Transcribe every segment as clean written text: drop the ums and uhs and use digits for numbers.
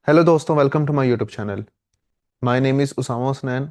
Hello दोस्तों, welcome to my YouTube channel. My name is Usama Hasnain.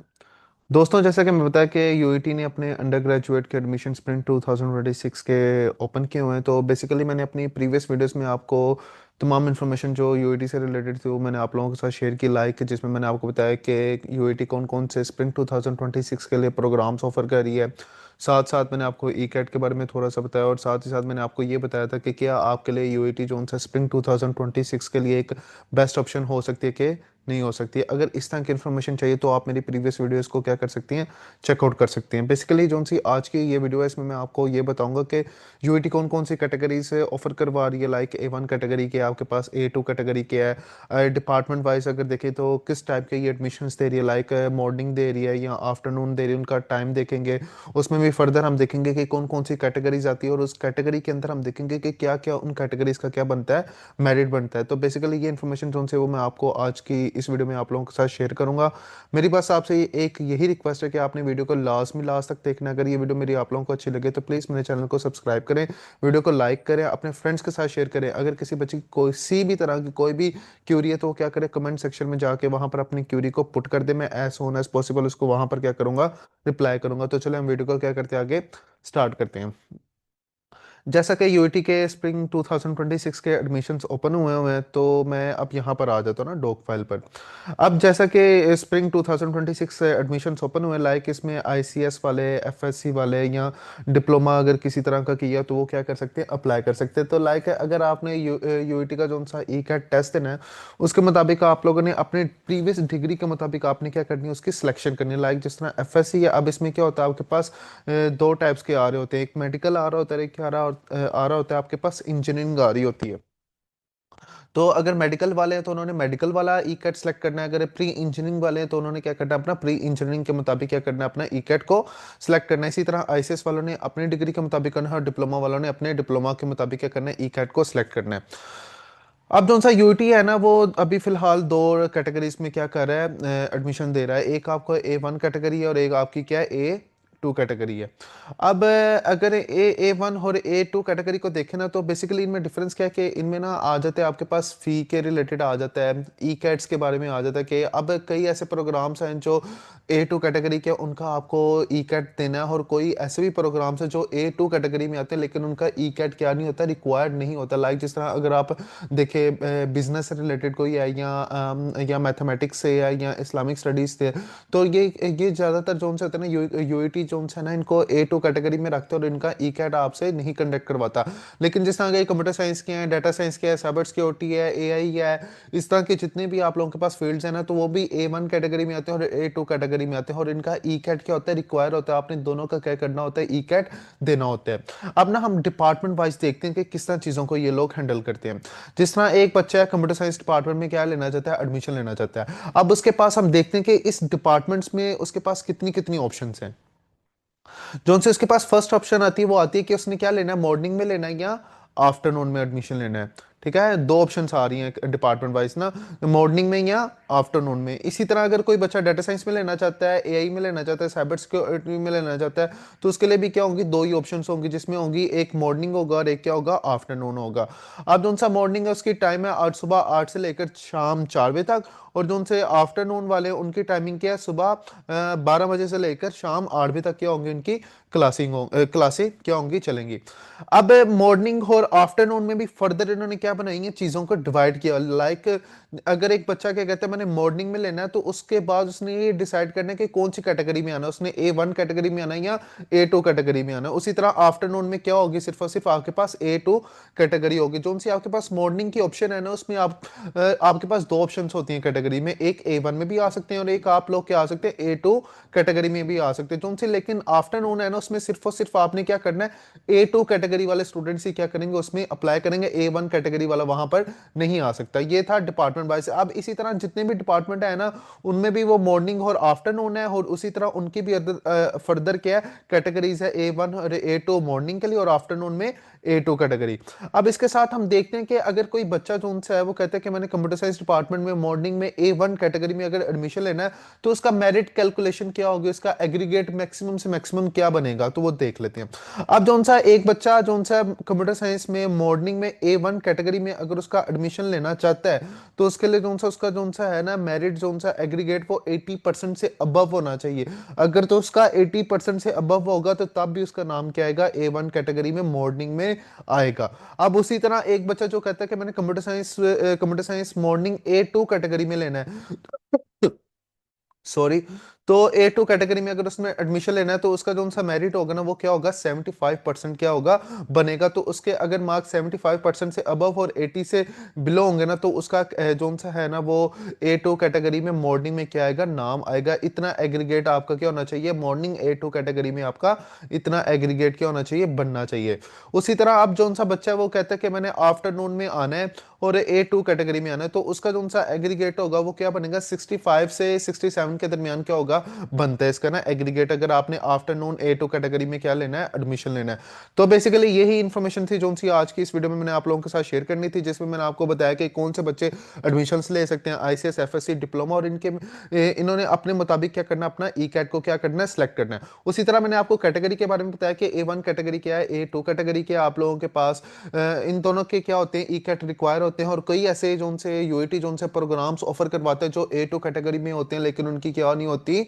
दोस्तों, जैसा कि मैं बताया कि यूआईटी ने अपने अंडर ग्रेजुएट के एडमिशन स्प्रिंग 2026 के ओपन किए हुए हैं। तो बेसिकली मैंने अपनी प्रीवियस वीडियोस में आपको तमाम इन्फॉर्मेशन जो यूआईटी से रिलेटेड थी वो मैंने आप लोगों के साथ शेयर की, जिसमें मैंने आपको बताया कि यूआईटी कौन कौन से स्प्रिंग 2026 के लिए प्रोग्राम्स ऑफर कर रही है। साथ साथ मैंने आपको ई कैट के बारे में थोड़ा सा बताया, और साथ ही साथ मैंने आपको ये बताया था कि क्या आपके लिए यूआईटी जो सा स्प्रिंग 2026 के लिए एक बेस्ट ऑप्शन हो सकती है कि नहीं हो सकती है। अगर इस तरह की इन्फॉर्मेशन चाहिए तो आप मेरी प्रीवियस वीडियोस को क्या कर सकती हैं, चेकआउट कर सकते हैं। बेसिकली जो सी आज की ये वीडियो है इसमें मैं आपको ये बताऊंगा कि यूआईटी कौन कौन सी कैटेगरी से ऑफर करवा रही है। लाइक ए वन कैटेगरी के आपके पास, ए टू कैटेगरी के है, डिपार्टमेंट वाइज अगर देखें तो किस टाइप के ये एडमिशन्स दे रही है। लाइक मॉर्निंग दे रही है या आफ्टरनून दे रही है, उनका टाइम देखेंगे। उसमें भी फर्दर हम देखेंगे कि कौन कौन सी कैटेगरीज आती है, और उस कैटेगरी के अंदर हम देखेंगे कि क्या क्या उन कैटेगरीज का क्या बनता है, मेरिट बनता है। तो बेसिकली ये इन्फॉर्मेशन जो है वो मैं आपको आज की इस वीडियो में आप लोगों के साथ शेयर करूंगा। मेरी बस आपसे एक यही रिक्वेस्ट है कि आपने वीडियो को लास्ट तक देखना। अगर ये वीडियो मेरी आप लोगों को अच्छी लगे तो प्लीज़ मेरे चैनल को सब्सक्राइब करें, वीडियो को लाइक करें, अपने फ्रेंड्स के साथ शेयर करें। अगर किसी बच्चे की कोई सी भी तरह की कोई भी क्यूरी है तो वो क्या करे, कमेंट सेक्शन में जाके वहां पर अपनी क्यूरी को पुट कर दे। मैं एज सोन एज पॉसिबल उसको वहां पर क्या करूंगा, रिप्लाई करूंगा। तो चलो हम वीडियो को क्या करते हैं, आगे स्टार्ट करते हैं। जैसा कि यूआईटी के स्प्रिंग 2026 के एडमिशन्स ओपन हुए हुए हैं, तो मैं अब यहाँ पर आ जाता हूँ ना डॉक फाइल पर। अब जैसा कि स्प्रिंग 2026 से एडमिशन्स ओपन हुए, लाइक इसमें आईसीएस वाले, एफएससी वाले, या डिप्लोमा अगर किसी तरह का किया तो वो क्या कर सकते हैं, अप्लाई कर सकते हैं। तो लाइक अगर आपने यूआईटी का जो सा ई कैट टेस्ट देना है, उसके मुताबिक आप लोगों ने अपने प्रीवियस डिग्री के मुताबिक आपने क्या करनी है, उसकी सिलेक्शन करनी है। लाइक जिस तरह एफएससी है, अब इसमें क्या होता है, आपके पास दो टाइप्स के आ रहे होते हैं। एक मेडिकल आ रहा होता है, एक आ रहा होता है आपके पास इंजीनियरिंग आ रही होती है। तो अगर मेडिकल वाले हैं तो उन्होंने मेडिकल वाला ई कैट सेलेक्ट करना है। अगर प्री इंजीनियरिंग वाले हैं तो उन्होंने क्या करना है, अपना प्री इंजीनियरिंग के मुताबिक क्या करना है, अपना ई कैट को सिलेक्ट करना है। इसी तरह आईसीएस वालों ने अपनी डिग्री के मुताबिक करना है, और डिप्लोमा वालों ने अपने डिप्लोमा के मुताबिक क्या करना है, ई कैट को सिलेक्ट करना है। अब जो सा यूटी है ना, वो अभी फिलहाल दो कैटेगरीज में क्या कर रहा है, एडमिशन दे रहा है। एक आपको ए वन कैटेगरी है, और एक आपकी क्या है, ए टू कैटेगरी है। अब अगर ए वन और ए टू कैटेगरी को देखें ना, तो बेसिकली इनमें डिफरेंस क्या है कि इनमें ना आ जाते हैं आपके पास फी के रिलेटेड आ जाता है, ई कैट्स के बारे में आ जाता है कि अब कई ऐसे प्रोग्राम्स हैं जो ए टू कैटेगरी के, उनका आपको ई कैट देना है। और कोई ऐसे भी प्रोग्राम्स हैं जो ए टू कैटेगरी में आते हैं लेकिन उनका ई कैट क्या नहीं होता, रिक्वायर्ड नहीं होता। लाइक जिस तरह अगर आप देखिए बिजनेस से रिलेटेड कोई है, या मैथमेटिक्स से है, या इस्लामिक स्टडीज से है, तो ये ज़्यादातर जोन से होते हैं ना, यूईटी जोन है ना, इनको ए टू कैटेगरी में रखते हैं और इनका ई कैट आपसे नहीं कंडक्ट करवाता। लेकिन जिस तरह के कंप्यूटर साइंस के हैं, डाटा साइंस के हैं, साइबर सिक्योरिटी है, एआई है, इस तरह के जितने भी आप लोगों के पास फील्ड्स हैं ना, तो वो भी ए वन कैटेगरी में आते हैं और ए टू कैटेगरी में आते हैं। और इनका ई कैट क्या होता है, रिक्वायर होता है। आपने दोनों का क्या करना होता है, ई कैट देना होता है। अब ना हम डिपार्टमेंट वाइज देखते हैं कि किस तरह चीज़ों को ये लोग हैंडल करते हैं। जिस तरह एक बच्चा है कंप्यूटर साइंस डिपार्टमेंट में क्या लेना चाहता है, एडमिशन लेना चाहता है। अब उसके पास हम देखते हैं कि इस डिपार्टमेंट्स में उसके पास कितनी कितनी ऑप्शंस हैं। जो उनसे उसके पास फर्स्ट ऑप्शन आती है वो आती है कि उसने क्या लेना है, मॉर्निंग में लेना है या आफ्टरनून में एडमिशन लेना है। ठीक है, दो ऑप्शंस आ रही हैं डिपार्टमेंट वाइज ना, मॉर्निंग में या आफ्टरनून में। इसी तरह अगर कोई बच्चा डाटा साइंस में लेना चाहता है, एआई में लेना चाहता है, साइबर सिक्योरिटी में लेना चाहता है, तो उसके लिए भी क्या होंगी, दो ही ऑप्शंस होंगी, जिसमें होंगी एक मॉर्निंग होगा और एक क्या होगा, आफ्टरनून होगा। अब जो सा मॉर्निंग है उसकी टाइम है आज सुबह 8 से लेकर शाम 4 बजे तक, और जो उनसे आफ्टरनून वाले उनकी टाइमिंग क्या है, सुबह 12 बजे से लेकर शाम 8 बजे तक क्या होंगी उनकी क्लासें क्या होंगी, चलेंगी। अब मॉर्निंग और आफ्टरनून में भी फर्दर इन्होंने क्या बनाई है, चीज़ों को डिवाइड किया। लाइक अगर एक बच्चा क्या कहता है मैंने मॉर्निंग में लेना है, तो उसके बाद उसने ये डिसाइड करना है कि कौन सी कैटेगरी में आना है, उसने ए वन कैटेगरी में आना है या ए टू कैटेगरी में आना है। उसी तरह आफ्टरनून में क्या होगी, सिर्फ और सिर्फ आपके पास ए टू कैटेगरी होगी। जो सी आपके पास मॉर्निंग की ऑप्शन है ना, उसमें आपके पास दो ऑप्शन होती हैं कैटेगरी में, एक ए वन में भी आ सकते हैं और एक आप लोग क्या आ सकते हैं, ए टू कैटेगरी में भी आ सकते हैं। जो उनसे लेकिन आफ्टरनून है ना, उसमें सिर्फ और सिर्फ आपने क्या करना है, ए टू कैटेगरी वाले स्टूडेंट्स ही क्या करेंगे, उसमें अप्लाई करेंगे। ए वन कैटेगरी वाला वहां पर नहीं आ सकता। ये था डिपार्टमेंट वाइज। अब इसी तरह जितने भी डिपार्टमेंट है ना, उनमें भी वो मॉर्निंग और आफ्टरनून है, और उसी तरह उनकी भी फर्दर क्या है, कैटेगरीज है, ए वन और ए टू मॉर्निंग के लिए और आफ्टरनून में A2 कैटेगरी। अब इसके साथ हम देखते हैं कि अगर कोई बच्चा जो उनसे है वो कहता है कि मैंने कंप्यूटर साइंस डिपार्टमेंट में मॉर्निंग में A1 कैटेगरी में अगर एडमिशन लेना है, तो उसका मेरिट कैलकुलेशन क्या होगी, उसका एग्रीगेट मैक्सिमम से मैक्सिमम क्या बनेगा, तो वो देख लेते हैं। अब जो सा एक बच्चा जो सा कंप्यूटर साइंस में मॉर्निंग में A1 कैटेगरी में अगर उसका एडमिशन लेना चाहता है, तो उसके लिए जो सा उसका जो सा है ना मेरिट जो सा एग्रीगेट वो 80% से अबव होना चाहिए। अगर तो उसका 80% से अबव होगा तो तब भी उसका नाम क्या आएगा, A1 कैटेगरी में मॉर्निंग में आएगा। अब उसी तरह एक बच्चा जो कहता है कि मैंने computer science morning A2 category में लेना है, सॉरी, तो A2 कैटेगरी में अगर उसमें एडमिशन लेना है तो उसका जो सा मेरिट होगा ना वो क्या होगा, 75% क्या होगा, बनेगा। तो उसके अगर मार्क्स 75% से अबव और 80 से बिलो होंगे ना, तो उसका जो सा है ना वो A2 कैटेगरी में मॉर्निंग में क्या आएगा, नाम आएगा। इतना एग्रीगेट आपका क्या होना चाहिए, मॉर्निंग A2 कैटेगरी में आपका इतना एग्रीगेट क्या होना चाहिए, बनना चाहिए। उसी तरह अब जो सा बच्चा है वो कहता है कि मैंने आफ्टरनून में आना है और A2 कैटेगरी में आना है, तो उसका जो सा एग्रीगेट होगा वो क्या बनेगा, 65 से 67 के दरमियान क्या होगा, बनता है इसका ना एग्रीगेट, अगर आपने आफ्टरनून A2 कैटेगरी में क्या लेना है, एडमिशन लेना है। तो बेसिकली यही इंफॉर्मेशन थी जो सी आज की इस वीडियो में मैंने आप लोगों के साथ शेयर करनी थी, जिसमें मैंने आपको बताया कि कौन से बच्चे एडमिशन ले सकते हैं ICS FSC डिप्लोमा, और इन्होंने अपने मुताबिक क्या करना है, अपना ई कैट को क्या करना है, सेलेक्ट करना है। उसी तरह मैंने आपको कैटेगरी के बारे में बताया कि A1 कैटेगरी क्या है, A2 कैटेगरी क्या है आप लोगों के पास। इन दोनों के क्या होते हैं, ई कैट रिक्वायर होते हैं, और कई ऐसे जो उनसे यूएटी जो उनसे प्रोग्राम्स ऑफर करवाते हैं जो A2 कैटेगरी में होते हैं, लेकिन उनकी क्या नहीं होती,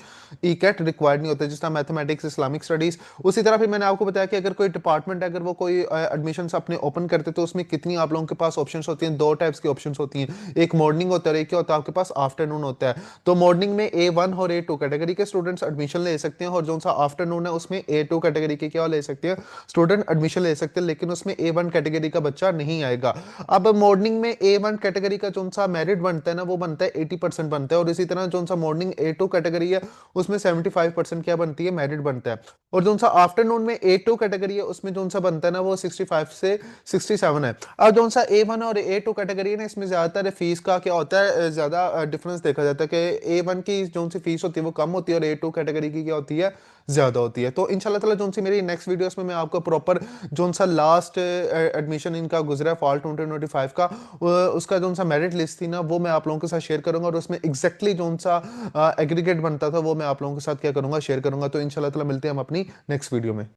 ई कैट रिक्वायर्ड नहीं होते, जिस तरह मैथमेटिक्स, इस्लामिक स्टडीज। उसी तरह फिर मैंने आपको बताया कि अगर कोई डिपार्टमेंट है, अगर वो कोई एडमिशन अपने ओपन करते तो उसमें कितनी आप लोगों के पास ऑप्शन होती हैं, दो टाइप्स की ऑप्शन होती हैं, एक मॉर्निंग होता है, एक क्या होता है आपके पास, आफ्टरनून होता है। तो मॉर्निंग में A1 और A2 कैटेगरी के स्टूडेंट्स एडमिशन ले सकते हैं, और जो सा आफ्टरनून है उसमें A2 कैटेगरी के क्या ले सकते हैं, स्टूडेंट एडमिशन ले सकते हैं, लेकिन उसमें A1 कैटेगरी का बच्चा नहीं आएगा। अब मॉर्निंग में A1 कैटेगरी का जो सा मेरिट बनता है ना वो बनता है 80% बनता है, और इसी तरह जो सा मॉर्निंग A2 कैटेगरी है उसमें 75% क्या बनती है, मेरिट बनता है। और जो सा आफ्टरनून में A2 कैटेगरी है उसमें जो सा बनता है ना वो 65 से 67 है। अब जो सा A1 और A2 कैटेगरी है ना, इसमें ज्यादातर फीस का क्या होता है, ज्यादा डिफरेंस देखा जाता है कि A1 की जो सी फीस होती है वो कम होती है, और A2 कैटेगरी की क्या होती है, ज्यादा होती है। तो इंशाल्लाह ताला जो सी मेरी नेक्स्ट वीडियोस में मैं आपको प्रॉपर जो सा लास्ट एडमिशन इनका गुजरा है फॉल 2025 का, उसका जो सा मेरिट लिस्ट थी ना वो मैं आप लोगों के साथ शेयर करूंगा, और उसमें एग्जैक्टली जो सा एग्रीगेट बनता था वो मैं आप लोगों के साथ क्या करूंगा, शेयर करूंगा। तो इंशाल्लाह ताला मिलते हैं हम अपनी नेक्स्ट वीडियो में।